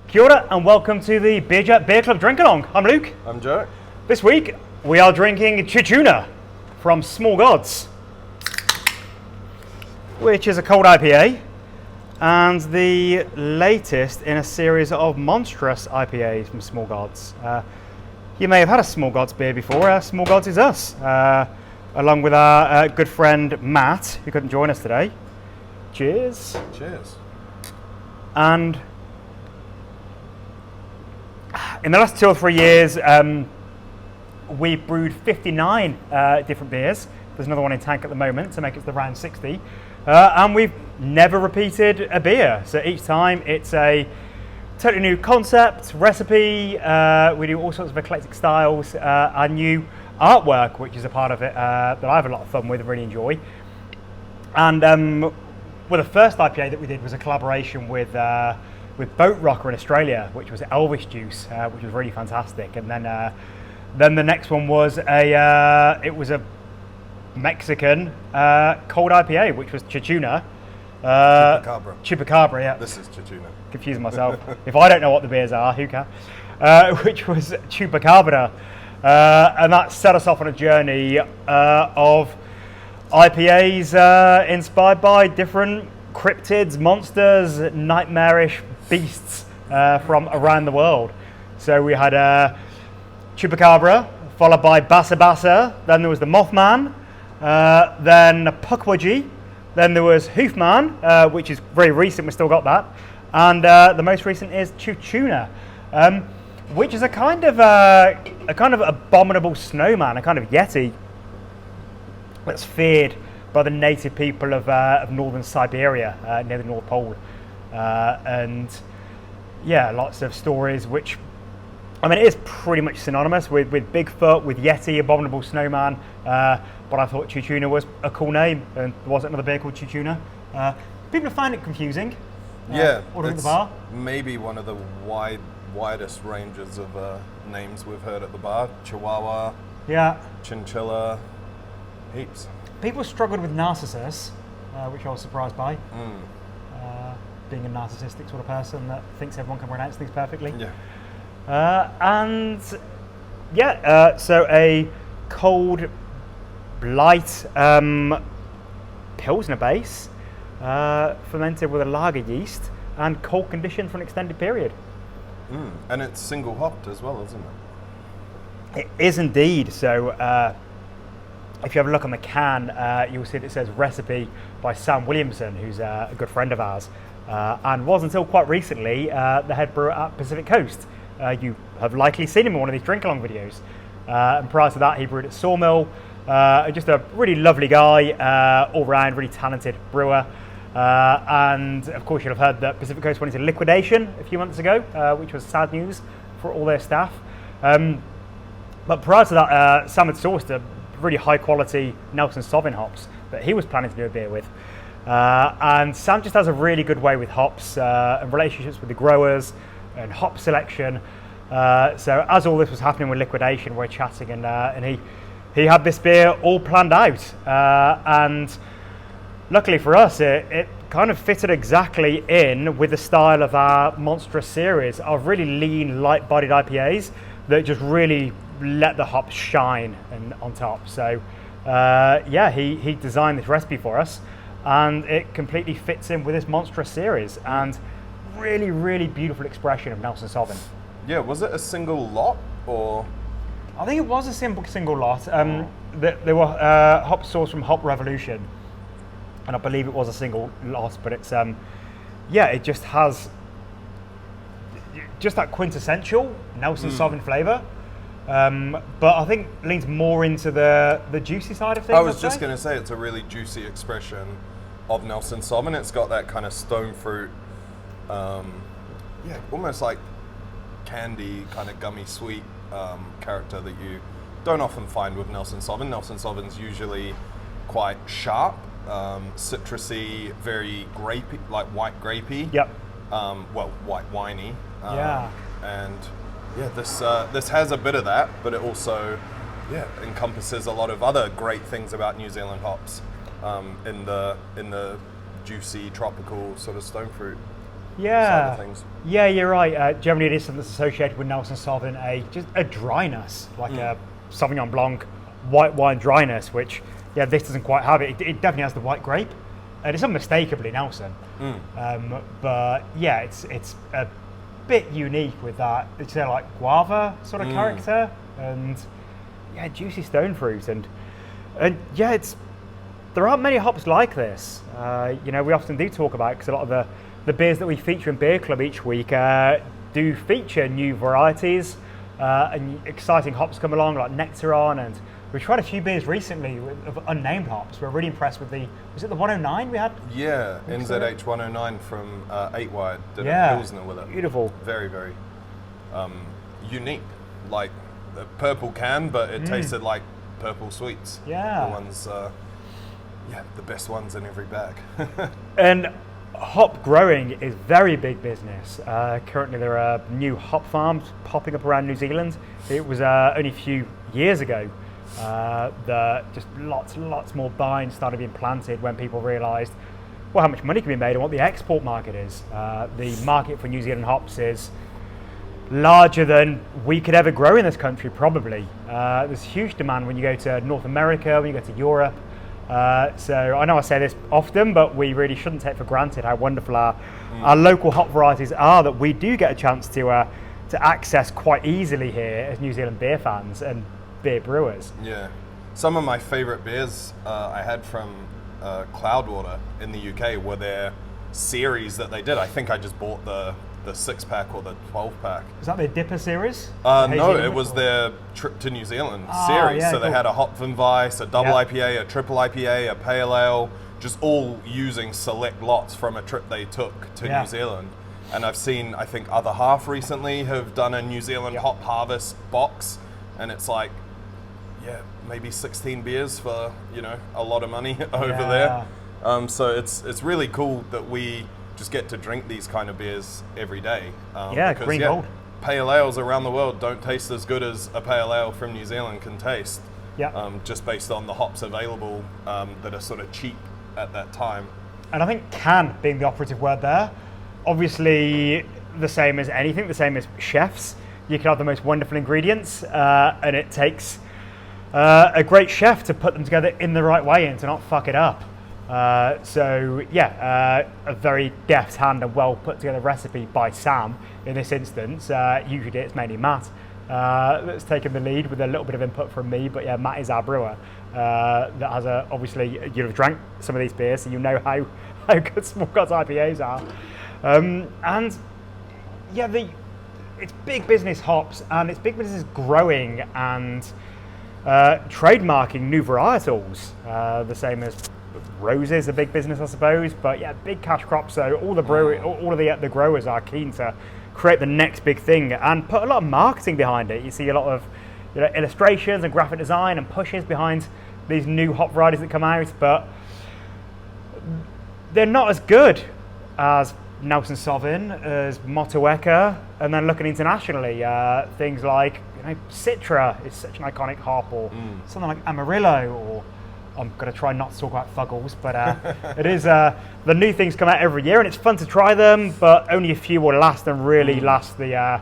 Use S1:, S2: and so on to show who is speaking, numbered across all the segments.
S1: Kia ora and welcome to the Beer Club Drink Along. I'm Luke.
S2: I'm Joe.
S1: This week we are drinking Chuchuna from Small Gods, which is a cold IPA and the latest in a series of monstrous IPAs from Small Gods. You may have had a Small Gods beer before. Small Gods is us, along with our good friend Matt, who couldn't join us today. Cheers.
S2: Cheers.
S1: And in the last 2 or 3 years, we've brewed 59 different beers. There's another one in tank at the moment to make it to the round 60. And we've never repeated a beer. So each time it's a totally new concept, recipe. We do all sorts of eclectic styles, and new artwork, which is a part of it that I have a lot of fun with and really enjoy. And well, the first IPA that we did was a collaboration with Boat Rocker in Australia, which was Elvis Juice, which was really fantastic. And then the next one was it was a Mexican cold IPA, which was Chuchuna. Chupacabra, yeah.
S2: This is Chuchuna.
S1: Confusing myself. If I don't know what the beers are, who can? Which was Chupacabra. And that set us off on a journey of IPAs inspired by different cryptids, monsters, nightmarish beasts from around the world. So we had Chupacabra, followed by Bassa Bassa, then there was the Mothman, then Pukwudgie, then there was Hoofman, which is very recent, we've still got that, and the most recent is Chuchuna, which is a kind of abominable snowman, a kind of yeti that's feared by the native people of northern Siberia, near the North Pole. And yeah, lots of stories which, I mean, it is pretty much synonymous with Bigfoot, with Yeti, abominable snowman, but I thought Chuchuna was a cool name, and there wasn't another beer called Chuchuna. People find it confusing.
S2: Yeah,
S1: ordering at the bar.
S2: Maybe one of the widest ranges of names we've heard at the bar. Chihuahua,
S1: yeah,
S2: Chinchilla, heaps.
S1: People struggled with Narcissus, which I was surprised by. Being a narcissistic sort of person that thinks everyone can pronounce things perfectly.
S2: Yeah.
S1: And yeah, so a cold, light Pilsner base, fermented with a lager yeast and cold conditioned for an extended period.
S2: And it's single hopped as well, isn't it?
S1: It is indeed. So if you have a look on the can, you'll see that it says recipe by Sam Williamson, who's a good friend of ours, and was until quite recently the head brewer at Pacific Coast. You have likely seen him in one of these drink along videos. And prior to that, he brewed at Sawmill. Just a really lovely guy, all round, really talented brewer. And of course, you'll have heard that Pacific Coast went into liquidation a few months ago, which was sad news for all their staff. But prior to that, Sam had sourced a really high quality Nelson Sauvin hops that he was planning to do a beer with. And Sam just has a really good way with hops and relationships with the growers and hop selection. So as all this was happening with liquidation, we're chatting and he had this beer all planned out. And luckily for us, it kind of fitted exactly in with the style of our monstrous series of really lean, light-bodied IPAs that just really let the hops shine and on top. So yeah, he designed this recipe for us, and it completely fits in with this monstrous series and really, really beautiful expression of Nelson Sauvin.
S2: Yeah, was it a single lot or?
S1: I think it was a single lot. There were hops sourced from Hop Revolution, and I believe it was a single lot, but it's yeah, it just has just that quintessential Nelson Sauvin flavour. But I think leans more into the juicy side of things.
S2: I was just going to say it's a really juicy expression of Nelson Sauvin. It's got that kind of stone fruit, yeah, almost like candy, kind of gummy sweet character that you don't often find with Nelson Sauvin. Nelson Sauvin's usually quite sharp, citrusy, very grapey, like white grapey.
S1: Yep.
S2: Well, white winey.
S1: Yeah.
S2: And yeah, this has a bit of that, but it also encompasses a lot of other great things about New Zealand hops in the juicy tropical sort of stone fruit
S1: Yeah.
S2: of things.
S1: Yeah, you're right. Generally, it is something that's associated with Nelson Sauvin, just a dryness, like a Sauvignon Blanc white wine dryness, which, this doesn't quite have it. It definitely has the white grape, and it's unmistakably Nelson. But yeah, it's a bit unique with that. It's like guava sort of character, and juicy stone fruit, and there aren't many hops like this. We often do talk about, because a lot of the beers that we feature in Beer Club each week do feature new varieties and exciting hops come along, like Nectaron, and we've tried a few beers recently of unnamed hops. We're really impressed with was it the 109 we had?
S2: Yeah, NZH 109 from 8 Wide did a Pilsner with it.
S1: Beautiful.
S2: Very, very unique. Like the purple can, but it tasted like purple sweets.
S1: Yeah.
S2: The ones, the best ones in every bag.
S1: And hop growing is very big business. Currently there are new hop farms popping up around New Zealand. It was only a few years ago that just lots more vines started being planted when people realised how much money can be made and what the export market is. The market for New Zealand hops is larger than we could ever grow in this country, probably. There's huge demand when you go to North America, when you go to Europe. So I know I say this often, but we really shouldn't take for granted how wonderful our local hop varieties are that we do get a chance to access quite easily here as New Zealand beer fans and beer brewers.
S2: Yeah. Some of my favourite beers I had from Cloudwater in the UK were their series that they did. I think I just bought the 6-pack or the 12-pack.
S1: Is that their Dipper series?
S2: No, it was their trip to New Zealand series.
S1: Yeah,
S2: so they had a Hopfenweiss, a double IPA, a triple IPA, a pale ale, just all using select lots from a trip they took to New Zealand. And I've seen, I think Other Half recently have done a New Zealand Hop Harvest box, and it's like, maybe 16 beers for, a lot of money over there. So it's really cool that we just get to drink these kind of beers every day. Because,
S1: green gold.
S2: Pale ales around the world don't taste as good as a pale ale from New Zealand can taste. Just based on the hops available that are sort of cheap at that time.
S1: And I think can being the operative word there. Obviously, the same as anything, the same as chefs. You can have the most wonderful ingredients, and it takes a great chef to put them together in the right way and to not fuck it up. A very deft hand and well put together recipe by Sam in this instance. Usually it's mainly Matt that's taken the lead with a little bit of input from me, but Matt is our brewer that has obviously you'll have drank some of these beers, so you know how good Small Gods IPAs are. It's big business hops, and it's big business growing and trademarking new varietals, the same as roses, a big business, I suppose, but big cash crop. So all the the growers are keen to create the next big thing and put a lot of marketing behind it. You see a lot of illustrations and graphic design and pushes behind these new hop varieties that come out, but they're not as good as Nelson Sauvin, as Motueka, and then looking internationally, things like Citra is such an iconic hop, or something like Amarillo, or I'm going to try not to talk about fuggles, but it is the new things come out every year, and it's fun to try them, but only a few will last and really last the.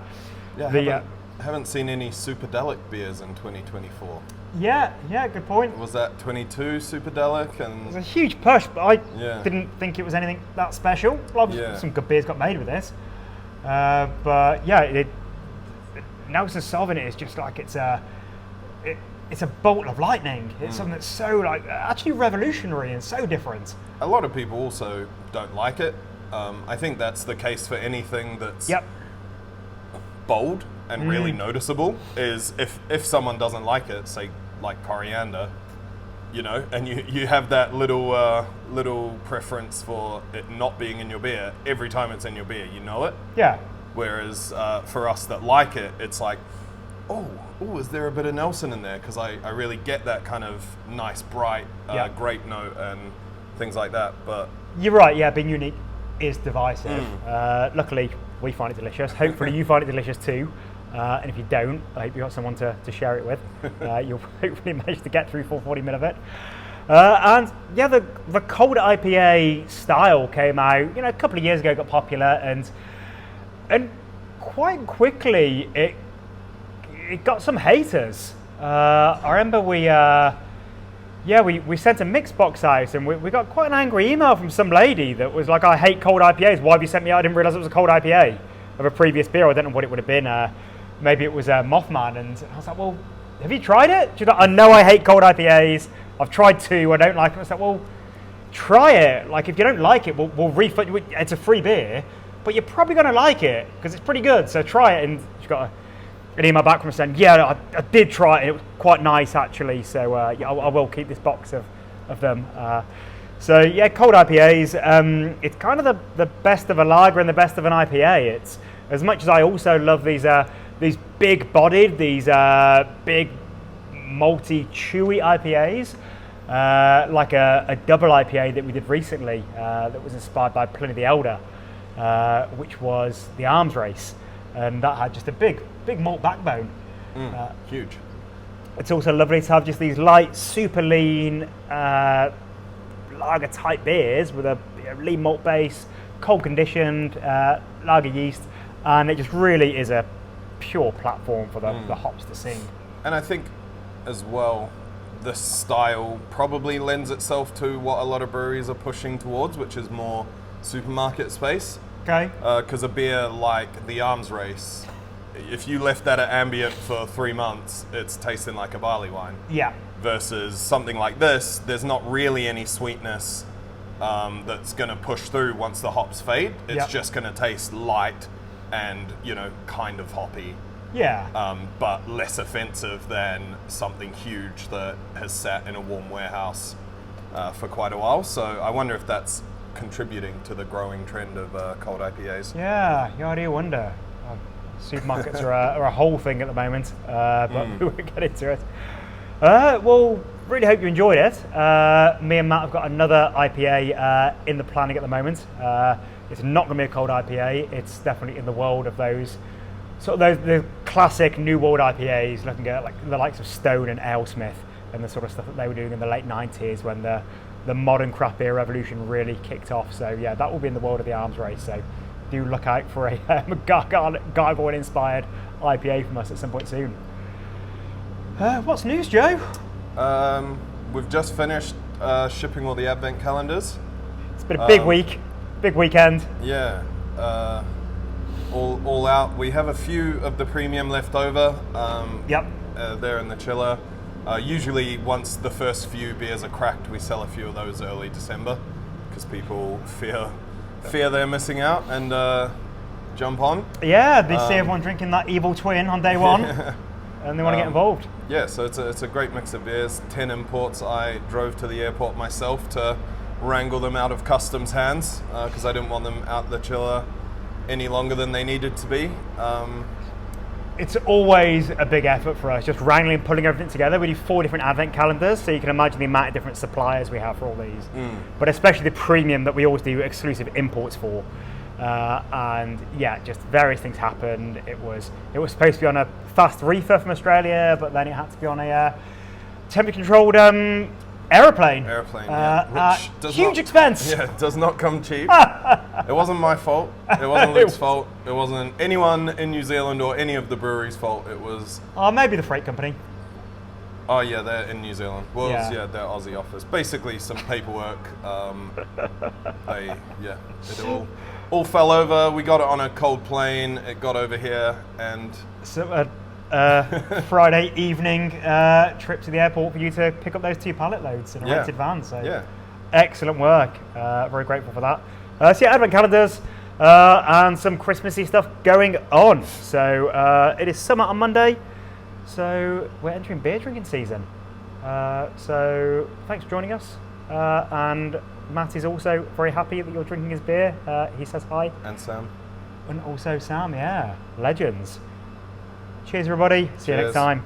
S2: Haven't seen any Superdelic beers in 2024.
S1: Yeah, good point.
S2: Was that 22 Superdelic? And
S1: it was a huge push, but I didn't think it was anything that special. Some good beers got made with this, Nelson Sauvin is just like it's a bolt of lightning. It's something that's so actually revolutionary and so different.
S2: A lot of people also don't like it. I think that's the case for anything that's bold and really noticeable. Is if someone doesn't like it, say like coriander, and you have that little preference for it not being in your beer every time it's in your beer, it.
S1: Yeah.
S2: Whereas for us that like it, it's like, oh, is there a bit of Nelson in there? Because I really get that kind of nice, bright grape note and things like that. But
S1: you're right, being unique is divisive. Luckily, we find it delicious. Hopefully you find it delicious too. And if you don't, I hope you've got someone to share it with. You'll hopefully manage to get through 440 ml of it. And yeah, the cold IPA style came out, a couple of years ago, got popular, and quite quickly it got some haters. I remember we sent a mix box out, and we got quite an angry email from some lady that was like, "I hate cold IPAs. Why have you sent me out? I didn't realize it was a cold IPA of a previous beer. I don't know what it would have been. Maybe it was Mothman." And I was like, "Well, have you tried it?" She's like, "I know I hate cold IPAs. I've tried 2. I don't like them." I was like, "Well, try it. Like, if you don't like it, we'll refund you. It's a free beer, but you're probably going to like it because it's pretty good. So try it." And she got an email back from her saying, "Yeah, I did try it. It was quite nice, actually. So yeah, I will keep this box of them." So yeah, cold IPAs. It's kind of the best of a lager and the best of an IPA. It's as much as I also love these big-bodied, these big, malty, chewy IPAs. Like a double IPA that we did recently that was inspired by Pliny the Elder, which was the Arms Race, and that had just a big malt backbone.
S2: Huge.
S1: It's also lovely to have just these light, super lean lager type beers with a lean malt base, cold conditioned lager yeast, and it just really is a pure platform for the hops to sing.
S2: And I think as well, this style probably lends itself to what a lot of breweries are pushing towards, which is more supermarket space.
S1: Okay.
S2: Because a beer like the Arms Race, if you left that at ambient for 3 months, it's tasting like a barley wine.
S1: Yeah.
S2: Versus something like this, there's not really any sweetness that's going to push through once the hops fade. It's just going to taste light and, kind of hoppy.
S1: Yeah.
S2: But less offensive than something huge that has sat in a warm warehouse for quite a while. So I wonder if that's contributing to the growing trend of cold IPAs.
S1: Yeah, I do wonder. Supermarkets are a whole thing at the moment, but we won't get into it. Well, really hope you enjoyed it. Me and Matt have got another IPA in the planning at the moment. It's not going to be a cold IPA. It's definitely in the world of those the classic New World IPAs, looking at like the likes of Stone and AleSmith and the sort of stuff that they were doing in the late 90s when the modern craft beer revolution really kicked off. So yeah, that will be in the world of the Arms Race. So do look out for a Gargoyle inspired IPA from us at some point soon. What's news, Joe?
S2: We've just finished shipping all the advent calendars.
S1: It's been a big week, big weekend.
S2: Yeah. All out. We have a few of the premium left over. They're in the chiller. Usually, once the first few beers are cracked, we sell a few of those early December because people fear they're missing out and jump on.
S1: Yeah, they see everyone drinking that Evil Twin on day one, and they want to get involved.
S2: Yeah, so it's a great mix of beers. 10 imports. I drove to the airport myself to wrangle them out of customs hands because I didn't want them out the chiller any longer than they needed to be.
S1: It's always a big effort for us, just wrangling, pulling everything together. We do 4 different advent calendars, so you can imagine the amount of different suppliers we have for all these. But especially the premium that we always do exclusive imports for. And yeah, just various things happened. It was supposed to be on a fast reefer from Australia, but then it had to be on a temperature-controlled aeroplane.
S2: Which does
S1: huge expense.
S2: Yeah, does not come cheap. It wasn't my fault. It wasn't Luke's fault. It wasn't anyone in New Zealand or any of the breweries' fault. It was...
S1: maybe the freight company.
S2: Oh yeah, they're in New Zealand. Well,
S1: Yeah.
S2: their Aussie office. Basically, some paperwork. It all fell over. We got it on a cold plane. It got over here, and
S1: So Friday evening trip to the airport for you to pick up those 2 pallet loads in a rented van. So excellent work. Very grateful for that. So yeah, advent calendars and some Christmassy stuff going on. So it is summer on Monday. So we're entering beer drinking season. So thanks for joining us. And Matt is also very happy that you're drinking his beer. He says hi.
S2: And Sam.
S1: And also Sam, yeah. Legends. Cheers, everybody. See you next time.